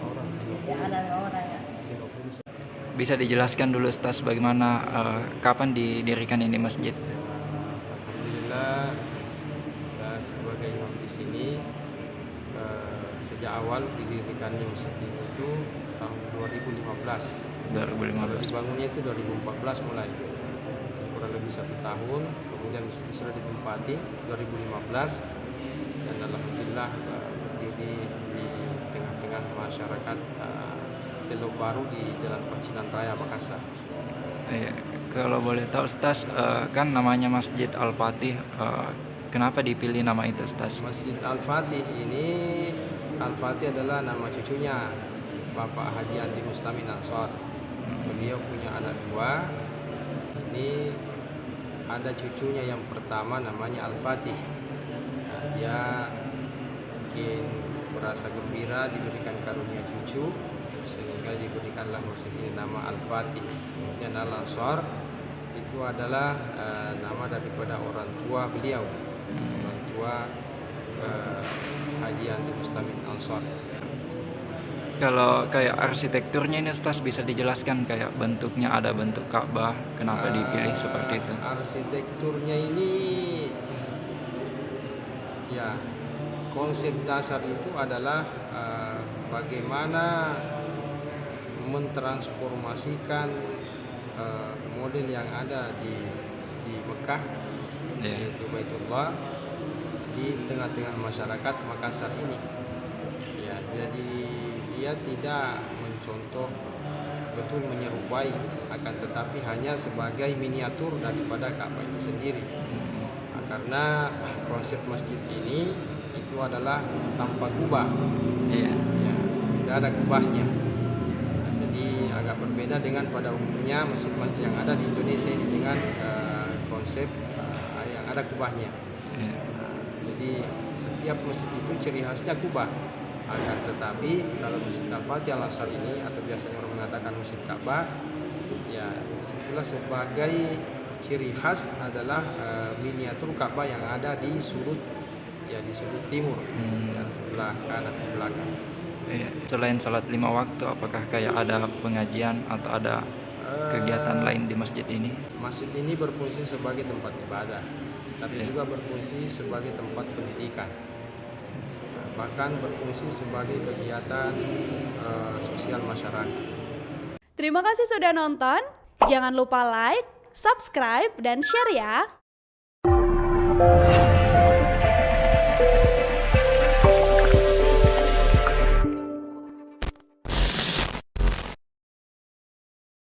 orang. Ya ada orang ya. 50. Bisa dijelaskan dulu Ustaz bagaimana kapan didirikan ini masjid? Alhamdulillah, saya sebagai imam di sini sejak awal didirikannya masjid ini itu tahun 2015. Kalau 2015. dibangunnya itu 2014 mulai, kurang lebih 1 tahun. Kemudian masjid sudah ditempati 2015 dan alhamdulillah berdiri di tengah-tengah masyarakat Teluk Baru di Jalan Pacinan Raya Makassar. Iya, kalau boleh tahu Ustaz, kan namanya Masjid Al-Fatih, kenapa dipilih nama itu Ustaz? Masjid Al-Fatih ini, Al-Fatih adalah nama cucunya Bapak Haji Andi Muslamin Ansor. Beliau punya anak 2. Ini ada cucunya yang pertama namanya Al-Fatih. Nah, dia mungkin merasa gembira diberikan karunia cucu, sehingga diberikanlah masjid ini nama Al-Fatih. Kemudian Al-Ansor itu adalah nama daripada orang tua beliau, orang tua Haji Andi Mustamin Ansor. Kalau kayak arsitekturnya ini Ustaz bisa dijelaskan kayak bentuknya, ada bentuk Ka'bah, kenapa dipilih seperti itu? Arsitekturnya ini ya, konsep dasar itu adalah bagaimana mentransformasikan model yang ada di Mekah, yaitu Baitullah, di tengah-tengah masyarakat Makassar ini. Ya, jadi dia tidak mencontoh betul menyerupai, akan tetapi hanya sebagai miniatur daripada Ka'bah itu sendiri. Nah, karena konsep masjid ini itu adalah tanpa kubah. Iya. Ya, tidak ada kubahnya. Nah, jadi agak berbeda dengan pada umumnya masjid-masjid yang ada di Indonesia ini dengan konsep yang ada kubahnya. Iya. Nah, jadi setiap masjid itu ciri khasnya kubah. Akan tetapi kalau Masjid Al-Fatih Al-Ansor ini, atau biasanya orang mengatakan Masjid Ka'bah, ya itulah sebagai ciri khas adalah miniatur Ka'bah yang ada di sudut timur, yang sebelah kanan di belakang. Iya. Selain salat 5 waktu, apakah kayak ada pengajian atau ada kegiatan lain di masjid ini? Masjid ini berfungsi sebagai tempat ibadah, tapi Iya. juga berfungsi sebagai tempat pendidikan. Bahkan berfungsi sebagai kegiatan sosial masyarakat. Terima kasih sudah nonton. Jangan lupa like, subscribe, dan share ya.